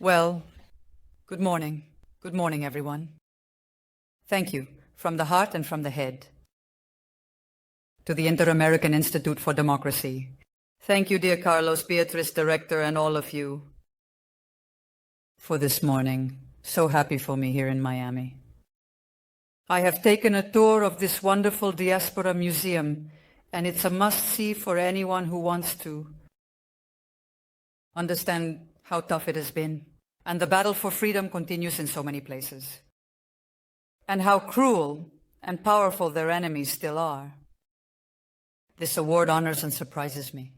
Well, good morning. Good morning, everyone. Thank you, from the heart and from the head. To the Inter-American Institute for Democracy. Thank you, dear Carlos, Beatrice, Director, and all of you for this morning. So happy for me here in Miami. I have taken a tour of this wonderful Diaspora Museum, and it's a must-see for anyone who wants to understand how tough it has been. And the battle for freedom continues in so many places. And how cruel and powerful their enemies still are. This award honors and surprises me.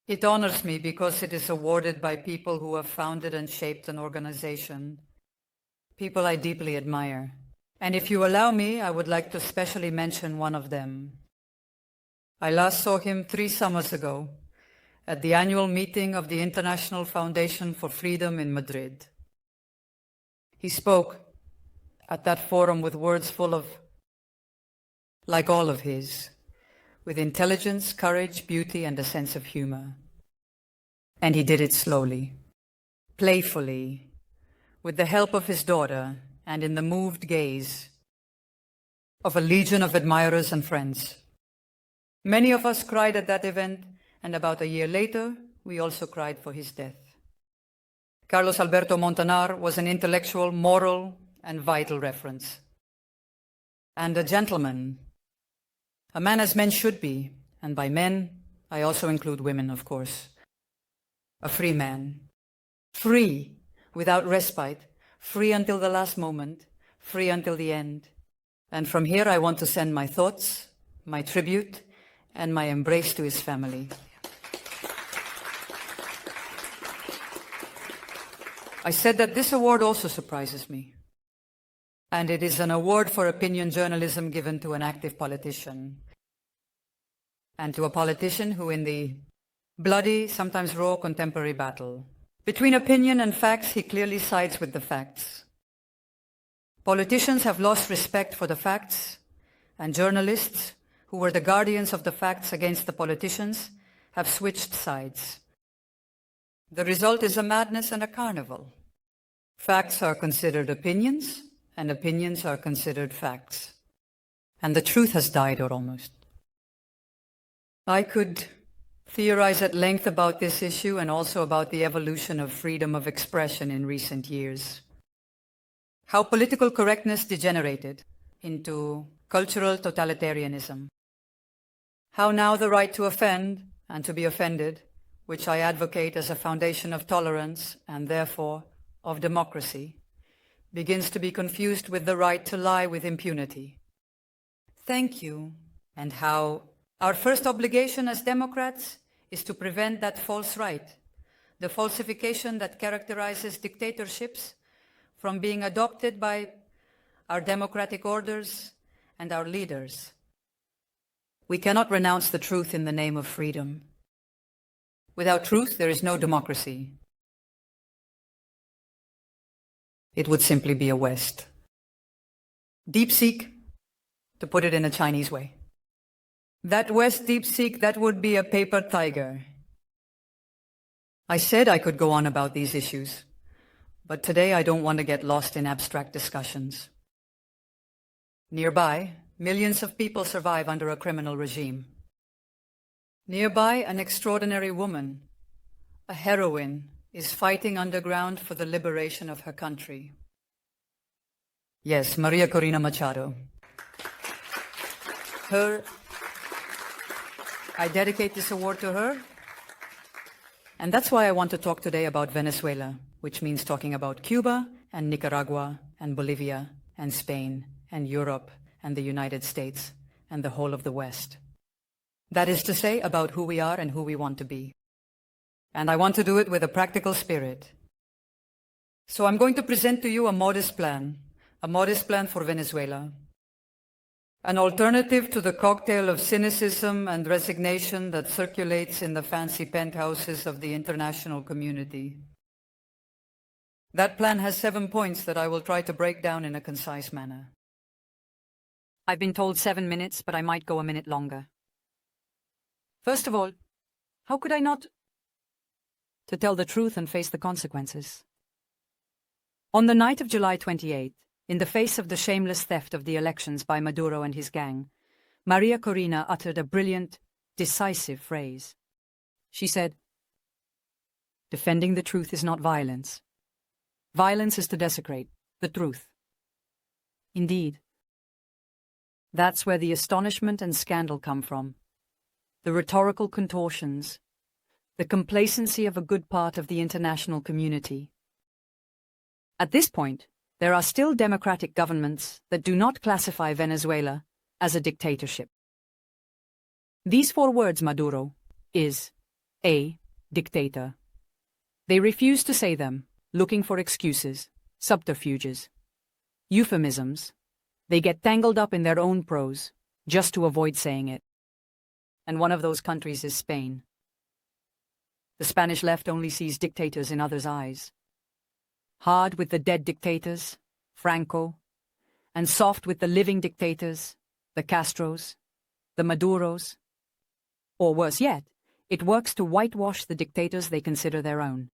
It honors me because it is awarded by people who have founded and shaped an organization, people I deeply admire. And if you allow me, I would like to specially mention one of them. I last saw him 3 summers ago at the annual meeting of the International Foundation for Freedom in Madrid. He spoke at that forum with words full of, like all of his, with intelligence, courage, beauty, and a sense of humor. And he did it slowly, playfully, with the help of his daughter, and in the moved gaze of a legion of admirers and friends. Many of us cried at that event, and about a year later, we also cried for his death. Carlos Alberto Montanar was an intellectual, moral, and vital reference. And a gentleman, a man as men should be, and by men, I also include women, of course. A free man, free, without respite, free until the last moment, free until the end. And from here, I want to send my thoughts, my tribute, and my embrace to his family. I said that this award also surprises me. And it is an award for opinion journalism given to an active politician. And to a politician who, in the bloody, sometimes raw contemporary battle between opinion and facts, he clearly sides with the facts. Politicians have lost respect for the facts, and journalists, who were the guardians of the facts against the politicians, have switched sides. The result is a madness and a carnival. Facts are considered opinions, and opinions are considered facts. And the truth has died, or almost. I could theorize at length about this issue and also about the evolution of freedom of expression in recent years. How political correctness degenerated into cultural totalitarianism. How now the right to offend and to be offended, which I advocate as a foundation of tolerance and therefore of democracy, begins to be confused with the right to lie with impunity. Thank you. And how our first obligation as Democrats is to prevent that false right, the falsification that characterizes dictatorships, from being adopted by our democratic orders and our leaders. We cannot renounce the truth in the name of freedom. Without truth, there is no democracy. It would simply be a West. Deep-seek, to put it in a Chinese way. That West deep-seek, that would be a paper tiger. I said I could go on about these issues, but today I don't want to get lost in abstract discussions. Nearby, millions of people survive under a criminal regime. Nearby, an extraordinary woman, a heroine, is fighting underground for the liberation of her country. Yes, Maria Corina Machado. I dedicate this award to her. And that's why I want to talk today about Venezuela, which means talking about Cuba and Nicaragua and Bolivia and Spain and Europe and the United States and the whole of the West. That is to say, about who we are and who we want to be. And I want to do it with a practical spirit. So I'm going to present to you a modest plan for Venezuela. An alternative to the cocktail of cynicism and resignation that circulates in the fancy penthouses of the international community. That plan has 7 points that I will try to break down in a concise manner. I've been told 7 minutes, but I might go a minute longer. First of all, how could I not to tell the truth and face the consequences. On the night of July 28, in the face of the shameless theft of the elections by Maduro and his gang, Maria Corina uttered a brilliant, decisive phrase. She said, "Defending the truth is not violence. Violence is to desecrate the truth." Indeed. That's where the astonishment and scandal come from. The rhetorical contortions, the complacency of a good part of the international community. At this point, there are still democratic governments that do not classify Venezuela as a dictatorship. These 4 words, Maduro, is a dictator. They refuse to say them, looking for excuses, subterfuges, euphemisms. They get tangled up in their own prose, just to avoid saying it. And one of those countries is Spain. The Spanish left only sees dictators in others' eyes. Hard with the dead dictators, Franco, and soft with the living dictators, the Castros, the Maduros. Or worse yet, it works to whitewash the dictators they consider their own.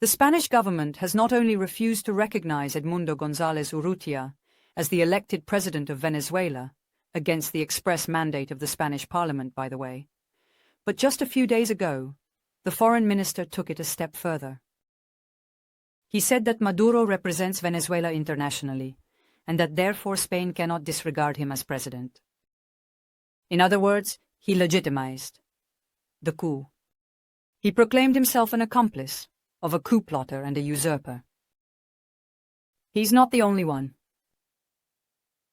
The Spanish government has not only refused to recognize Edmundo González Urrutia as the elected president of Venezuela, against the express mandate of the Spanish parliament, by the way, but just a few days ago, the foreign minister took it a step further. He said that Maduro represents Venezuela internationally, and that therefore Spain cannot disregard him as president. In other words, he legitimized the coup. He proclaimed himself an accomplice of a coup plotter and a usurper. He's not the only one.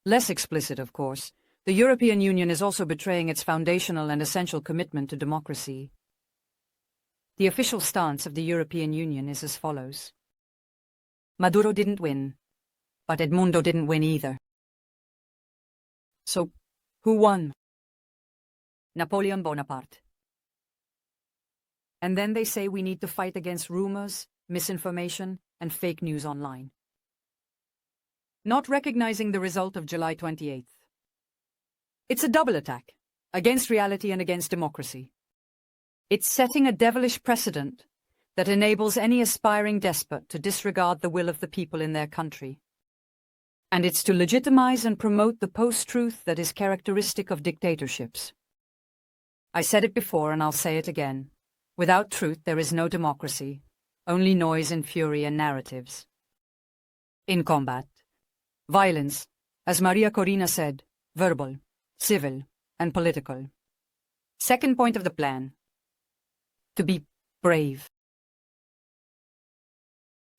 Less explicit, of course, the European Union is also betraying its foundational and essential commitment to democracy. The official stance of the European Union is as follows. Maduro didn't win, but Edmundo didn't win either. So, who won? Napoleon Bonaparte. And then they say we need to fight against rumors, misinformation, and fake news online. Not recognizing the result of July 28th. It's a double attack, against reality and against democracy. It's setting a devilish precedent that enables any aspiring despot to disregard the will of the people in their country. And it's to legitimize and promote the post-truth that is characteristic of dictatorships. I said it before and I'll say it again. Without truth there is no democracy, only noise and fury and narratives. In combat, violence, as Maria Corina said, verbal, civil, and political. Second point of the plan, to be brave.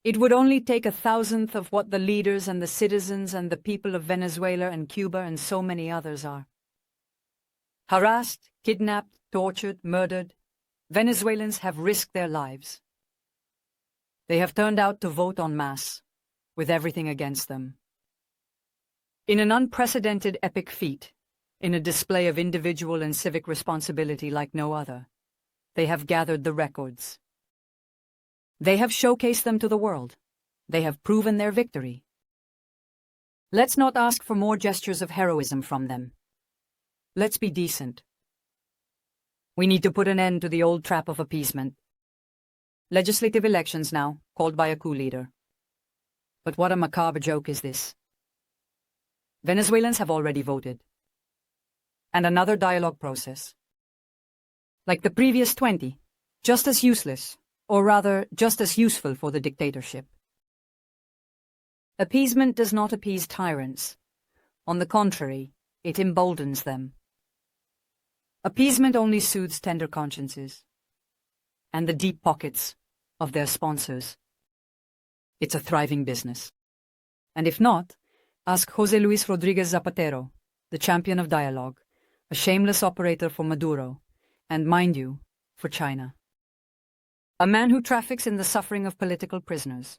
It would only take 1,000th of what the leaders and the citizens and the people of Venezuela and Cuba and so many others are. Harassed, kidnapped, tortured, murdered, Venezuelans have risked their lives. They have turned out to vote en masse, with everything against them. In an unprecedented epic feat, in a display of individual and civic responsibility like no other, they have gathered the records. They have showcased them to the world. They have proven their victory. Let's not ask for more gestures of heroism from them. Let's be decent. We need to put an end to the old trap of appeasement. Legislative elections now, called by a coup leader. But what a macabre joke is this? Venezuelans have already voted. And another dialogue process. Like the previous 20, just as useless, or rather, just as useful for the dictatorship. Appeasement does not appease tyrants. On the contrary, it emboldens them. Appeasement only soothes tender consciences and the deep pockets of their sponsors. It's a thriving business. And if not, ask José Luis Rodríguez Zapatero, the champion of dialogue, a shameless operator for Maduro, and mind you, for China. A man who traffics in the suffering of political prisoners.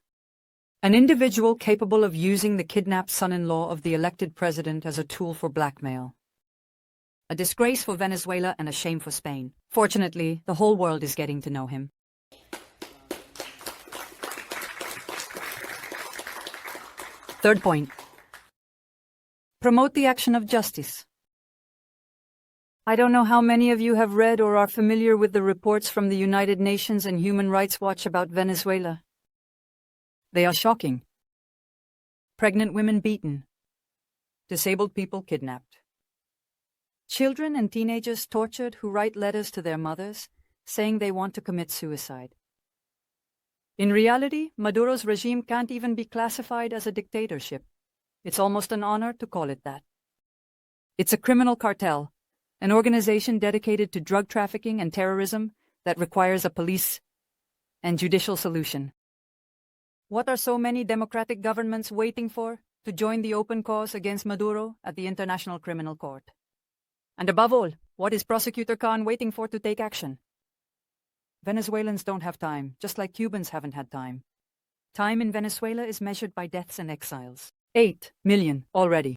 An individual capable of using the kidnapped son-in-law of the elected president as a tool for blackmail. A disgrace for Venezuela and a shame for Spain. Fortunately, the whole world is getting to know him. Third point. Promote the action of justice. I don't know how many of you have read or are familiar with the reports from the United Nations and Human Rights Watch about Venezuela. They are shocking. Pregnant women beaten. Disabled people kidnapped. Children and teenagers tortured who write letters to their mothers saying they want to commit suicide. In reality, Maduro's regime can't even be classified as a dictatorship. It's almost an honor to call it that. It's a criminal cartel, an organization dedicated to drug trafficking and terrorism that requires a police and judicial solution. What are so many democratic governments waiting for to join the open cause against Maduro at the International Criminal Court? And above all, what is Prosecutor Khan waiting for to take action? Venezuelans don't have time, just like Cubans haven't had time. Time in Venezuela is measured by deaths and exiles. 8 million already.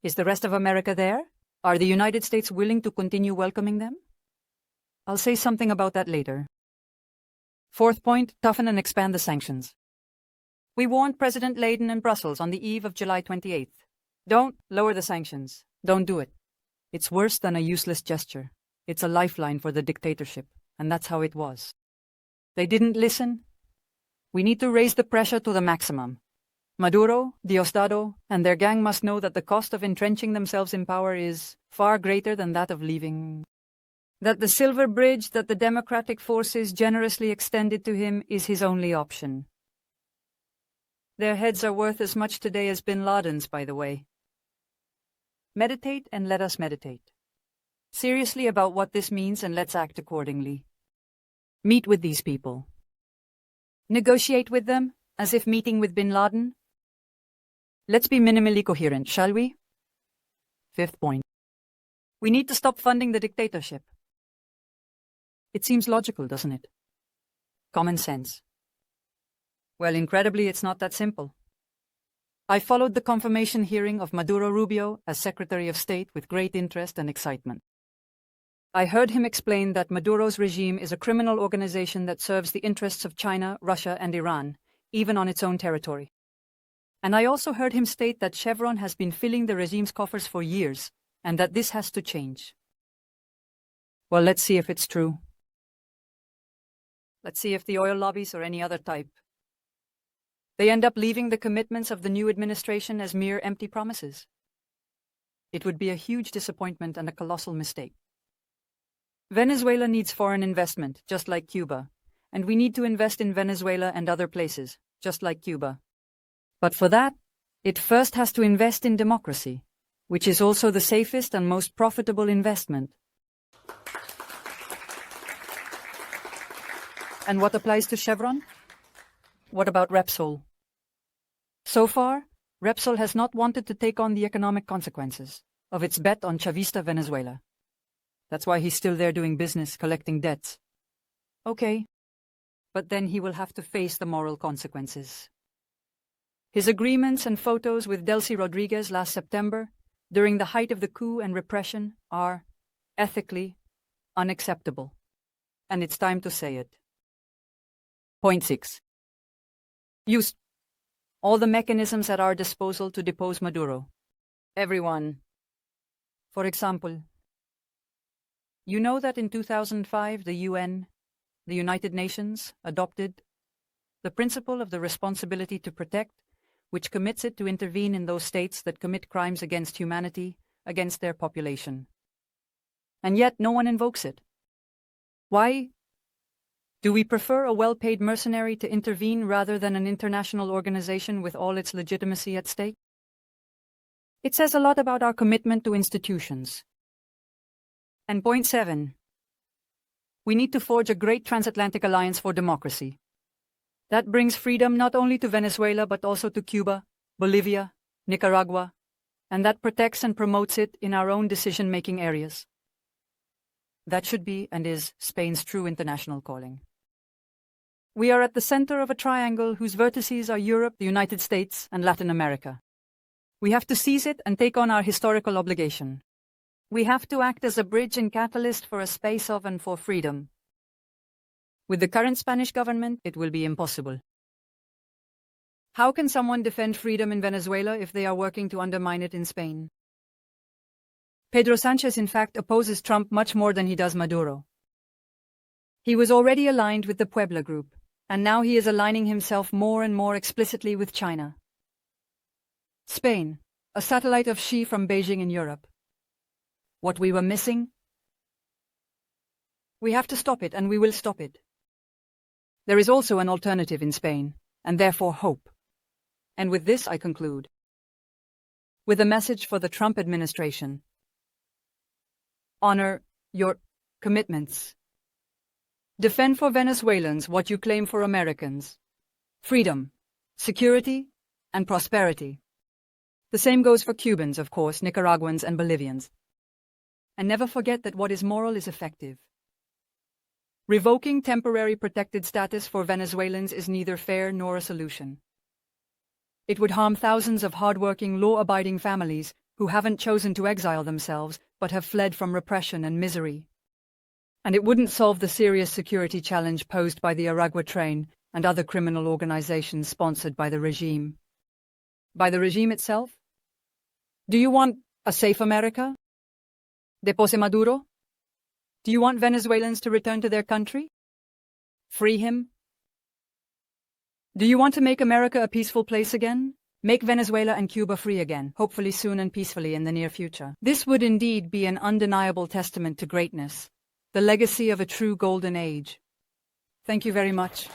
Is the rest of America there? Are the United States willing to continue welcoming them? I'll say something about that later. Fourth point, toughen and expand the sanctions. We warned President Leiden in Brussels on the eve of July 28th. Don't lower the sanctions. Don't do it. It's worse than a useless gesture. It's a lifeline for the dictatorship, and that's how it was. They didn't listen. We need to raise the pressure to the maximum. Maduro, Diosdado, and their gang must know that the cost of entrenching themselves in power is far greater than that of leaving. That the silver bridge that the democratic forces generously extended to him is his only option. Their heads are worth as much today as bin Laden's, by the way. Meditate and let us meditate. Seriously about what this means, and let's act accordingly. Meet with these people. Negotiate with them, as if meeting with bin Laden. Let's be minimally coherent, shall we? Fifth point. We need to stop funding the dictatorship. It seems logical, doesn't it? Common sense. Well, incredibly, it's not that simple. I followed the confirmation hearing of Maduro Rubio as Secretary of State with great interest and excitement. I heard him explain that Maduro's regime is a criminal organization that serves the interests of China, Russia, and Iran, even on its own territory. And I also heard him state that Chevron has been filling the regime's coffers for years, and that this has to change. Well, let's see if it's true. Let's see if the oil lobbies or any other type. They end up leaving the commitments of the new administration as mere empty promises. It would be a huge disappointment and a colossal mistake. Venezuela needs foreign investment, just like Cuba, and we need to invest in Venezuela and other places, just like Cuba. But for that, it first has to invest in democracy, which is also the safest and most profitable investment. And what applies to Chevron? What about Repsol? So far, Repsol has not wanted to take on the economic consequences of its bet on Chavista Venezuela. That's why he's still there doing business, collecting debts. Okay, but then he will have to face the moral consequences. His agreements and photos with Delcy Rodriguez last September, during the height of the coup and repression, are ethically unacceptable. And it's time to say it. Point 6. Use all the mechanisms at our disposal to depose Maduro. Everyone. For example, you know that in 2005 the UN, the United Nations, adopted the principle of the responsibility to protect, which commits it to intervene in those states that commit crimes against humanity, against their population. And yet no one invokes it. Why? Do we prefer a well-paid mercenary to intervene rather than an international organization with all its legitimacy at stake? It says a lot about our commitment to institutions. And point 7. We need to forge a great transatlantic alliance for democracy. That brings freedom not only to Venezuela but also to Cuba, Bolivia, Nicaragua, and that protects and promotes it in our own decision-making areas. That should be and is Spain's true international calling. We are at the center of a triangle whose vertices are Europe, the United States, and Latin America. We have to seize it and take on our historical obligation. We have to act as a bridge and catalyst for a space of and for freedom. With the current Spanish government, it will be impossible. How can someone defend freedom in Venezuela if they are working to undermine it in Spain? Pedro Sanchez in fact opposes Trump much more than he does Maduro. He was already aligned with the Puebla group, and now he is aligning himself more and more explicitly with China. Spain, a satellite of Xi from Beijing in Europe. What we were missing? We have to stop it, and we will stop it. There is also an alternative in Spain, and therefore hope. And with this I conclude. With a message for the Trump administration. Honor your commitments. Defend for Venezuelans what you claim for Americans. Freedom, security, and prosperity. The same goes for Cubans, of course, Nicaraguans and Bolivians. And never forget that what is moral is effective. Revoking temporary protected status for Venezuelans is neither fair nor a solution. It would harm thousands of hard-working, law-abiding families who haven't chosen to exile themselves but have fled from repression and misery. And it wouldn't solve the serious security challenge posed by the Aragua train and other criminal organizations sponsored by the regime. By the regime itself? Do you want a safe America? Depose Maduro? Do you want Venezuelans to return to their country? Free him? Do you want to make America a peaceful place again? Make Venezuela and Cuba free again, hopefully soon and peacefully in the near future. This would indeed be an undeniable testament to greatness, the legacy of a true golden age. Thank you very much.